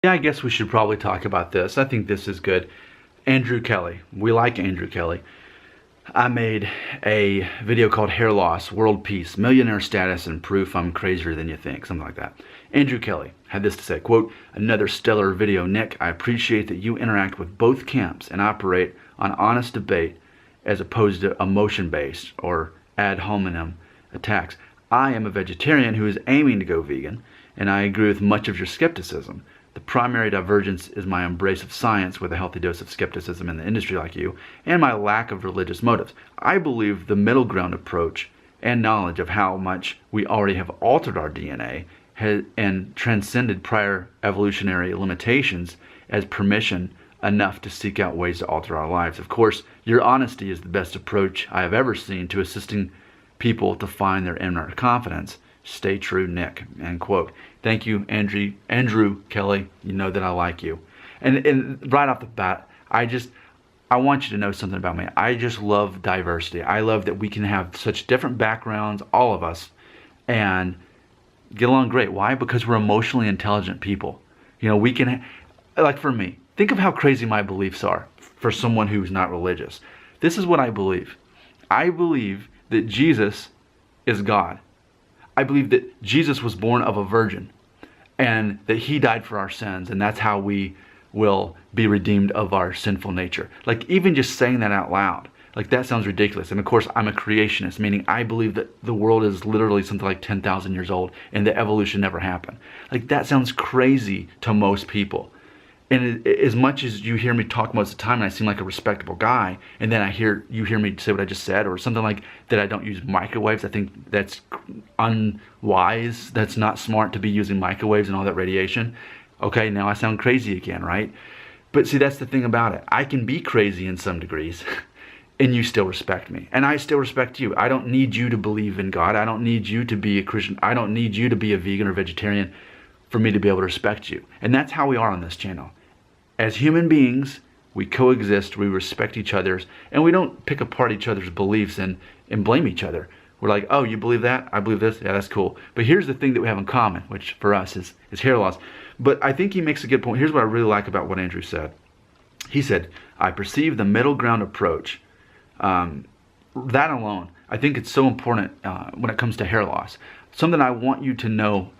Yeah, I guess we should probably talk about this. I think this is good. Andrew Kelly. We like Andrew Kelly. I made a video called Hair Loss, World Peace, Millionaire Status, and Proof I'm Crazier Than You Think, something like that. Andrew Kelly had this to say, quote, "Another stellar video, Nick. I appreciate that you interact with both camps and operate on honest debate as opposed to emotion-based or ad hominem attacks. I am a vegetarian who is aiming to go vegan, and I agree with much of your skepticism. The primary divergence is my embrace of science with a healthy dose of skepticism in the industry like you, and my lack of religious motives. I believe the middle ground approach and knowledge of how much we already have altered our DNA and transcended prior evolutionary limitations as permission enough to seek out ways to alter our lives. Of course, your honesty is the best approach I have ever seen to assisting people to find their inner confidence. Stay true, Nick." End quote. Thank you, Andrew Kelly. You know that I like you. And right off the bat, I want you to know something about me. I just love diversity. I love that we can have such different backgrounds, all of us, and get along great. Why? Because we're emotionally intelligent people. You know, we can, like for me, think of how crazy my beliefs are for someone who's not religious. This is what I believe. I believe that Jesus is God. I believe that Jesus was born of a virgin and that he died for our sins, and that's how we will be redeemed of our sinful nature. Like, even just saying that out loud, like, that sounds ridiculous. And of course, I'm a creationist, meaning I believe that the world is literally something like 10,000 years old and that evolution never happened. Like, that sounds crazy to most people. And as much as you hear me talk most of the time and I seem like a respectable guy, and then you hear me say what I just said, or something like that I don't use microwaves, I think that's unwise. That's not smart to be using microwaves and all that radiation. Okay, now I sound crazy again, right? But see, that's the thing about it. I can be crazy in some degrees, and you still respect me. And I still respect you. I don't need you to believe in God. I don't need you to be a Christian. I don't need you to be a vegan or vegetarian for me to be able to respect you. And that's how we are on this channel. As human beings, we coexist, we respect each other's, and we don't pick apart each other's beliefs and blame each other. We're like, oh, you believe that? I believe this? Yeah, that's cool. But here's the thing that we have in common, which for us is hair loss. But I think he makes a good point. Here's what I really like about what Andrew said. He said, I perceive the middle ground approach. That alone, I think it's so important when it comes to hair loss. Something I want you to know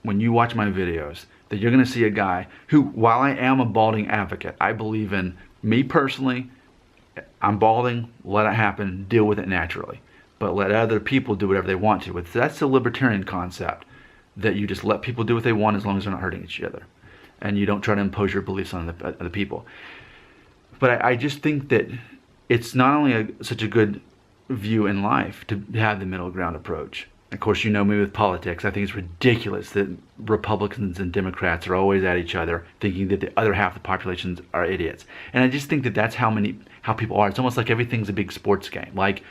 when you watch my videos, that you're going to see a guy who, while I am a balding advocate, I believe in me personally. I'm balding, let it happen, deal with it naturally. But let other people do whatever they want to. That's the libertarian concept, that you just let people do what they want as long as they're not hurting each other. And you don't try to impose your beliefs on other people. But I just think that it's not only such a good view in life to have the middle ground approach. Of course, you know me with politics. I think it's ridiculous that Republicans and Democrats are always at each other, thinking that the other half of the population are idiots. And I just think that that's how people are. It's almost like everything's a big sports game. Like,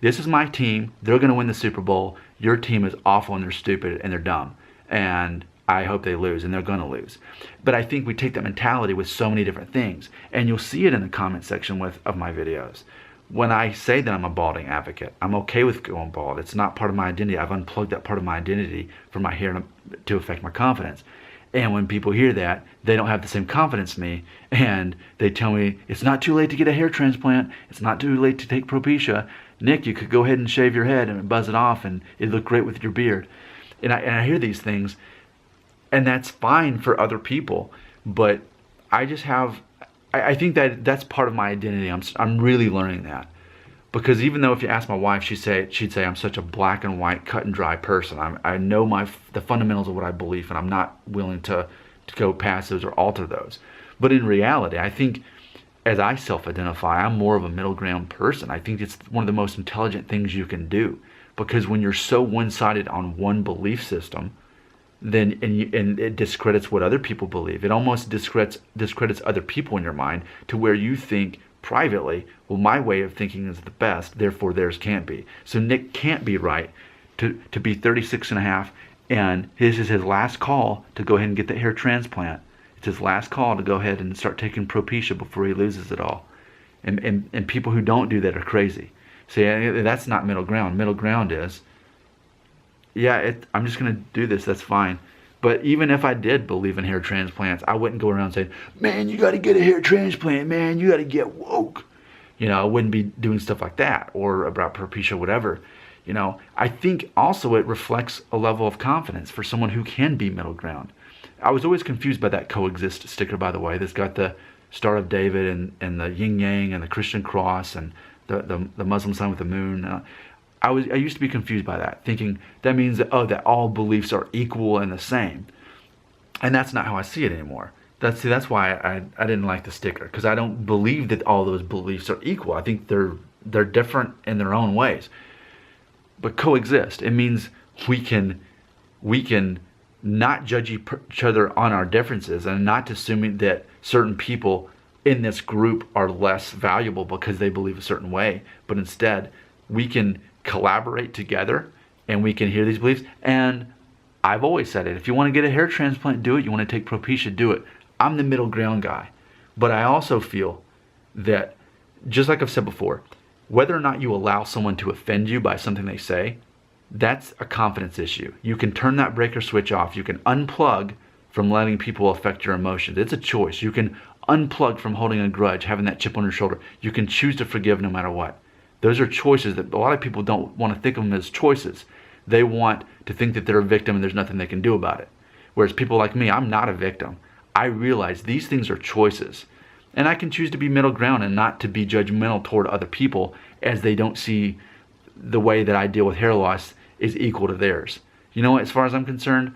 this is my team. They're going to win the Super Bowl. Your team is awful and they're stupid and they're dumb. And I hope they lose, and they're going to lose. But I think we take that mentality with so many different things. And you'll see it in the comment section of my videos. When I say that I'm a balding advocate, I'm okay with going bald. It's not part of my identity. I've unplugged that part of my identity for my hair to affect my confidence. And when people hear that, they don't have the same confidence in me, and they tell me, it's not too late to get a hair transplant. It's not too late to take Propecia. Nick, you could go ahead and shave your head and buzz it off, and it'd look great with your beard. And I hear these things, and that's fine for other people, but I just have... I think that's part of my identity. I'm really learning that, because even though if you ask my wife, she'd say I'm such a black and white, cut and dry person. I know the fundamentals of what I believe, and I'm not willing to go past those or alter those. But in reality, I think as I self-identify, I'm more of a middle ground person. I think it's one of the most intelligent things you can do, because when you're so one-sided on one belief system, then and it discredits what other people believe. It almost discredits other people in your mind, to where you think privately, well, my way of thinking is the best, therefore theirs can't be. So Nick can't be right to be 36 and a half, and this is his last call to go ahead and get the hair transplant. It's his last call to go ahead and start taking Propecia before he loses it all. And people who don't do that are crazy. See, that's not middle ground. Middle ground is, yeah, I'm just going to do this, that's fine. But even if I did believe in hair transplants, I wouldn't go around saying, man, you got to get a hair transplant, man, you got to get woke. I wouldn't be doing stuff like that, or about Propecia, whatever. I think also it reflects a level of confidence for someone who can be middle ground. I was always confused by that coexist sticker, by the way. That's got the Star of David and the yin yang and the Christian cross and the Muslim sign with the moon. I used to be confused by that, thinking that means that that all beliefs are equal and the same, and that's not how I see it anymore. That's why I didn't like the sticker, because I don't believe that all those beliefs are equal. I think they're different in their own ways. But coexist, it means we can not judge each other on our differences, and not assuming that certain people in this group are less valuable because they believe a certain way, but instead we can collaborate together and we can hear these beliefs. And I've always said it, if you want to get a hair transplant, do it. You want to take Propecia, do it. I'm the middle ground guy. But I also feel that, just like I've said before, whether or not you allow someone to offend you by something they say, that's a confidence issue. You can turn that breaker switch off. You can unplug from letting people affect your emotions. It's a choice. You can unplug from holding a grudge, having that chip on your shoulder. You can choose to forgive no matter what. Those are choices that a lot of people don't want to think of them as choices. They want to think that they're a victim and there's nothing they can do about it. Whereas people like me, I'm not a victim. I realize these things are choices. And I can choose to be middle ground and not to be judgmental toward other people as they don't see the way that I deal with hair loss is equal to theirs. As far as I'm concerned,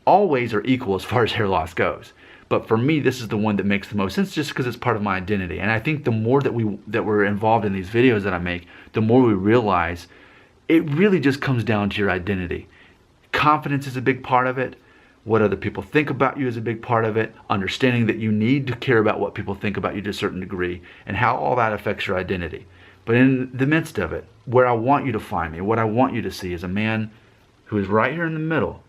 all ways are equal as far as hair loss goes. But for me, this is the one that makes the most sense, just because it's part of my identity. And I think the more that we're involved in these videos that I make, the more we realize it really just comes down to your identity. Confidence is a big part of it. What other people think about you is a big part of it. Understanding that you need to care about what people think about you to a certain degree, and how all that affects your identity. But in the midst of it, where I want you to find me, what I want you to see is a man who is right here in the middle,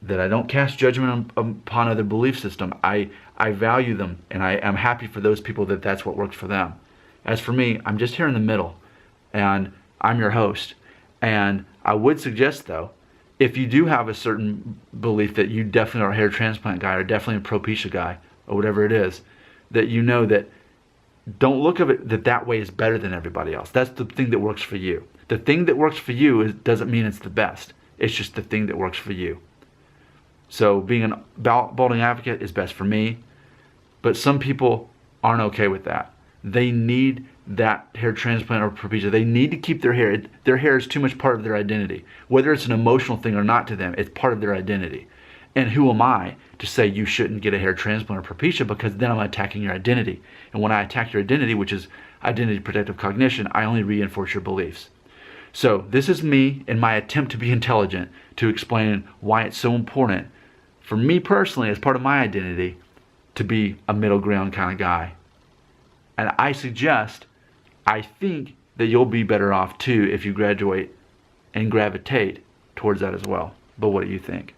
that I don't cast judgment upon other belief system. I value them, and I'm happy for those people that that's what works for them. As for me, I'm just here in the middle, and I'm your host. And I would suggest, though, if you do have a certain belief that you definitely are a hair transplant guy, or definitely a Propecia guy, or whatever it is, that you know that don't look at it that way is better than everybody else. That's the thing that works for you. The thing that works for you doesn't mean it's the best. It's just the thing that works for you. So being a balding advocate is best for me, but some people aren't okay with that. They need that hair transplant or Propecia. They need to keep their hair. Their hair is too much part of their identity. Whether it's an emotional thing or not to them, it's part of their identity. And who am I to say you shouldn't get a hair transplant or Propecia, because then I'm attacking your identity. And when I attack your identity, which is identity protective cognition, I only reinforce your beliefs. So this is me in my attempt to be intelligent, to explain why it's so important for me personally, as part of my identity, to be a middle ground kind of guy. And I think that you'll be better off too if you graduate and gravitate towards that as well. But what do you think?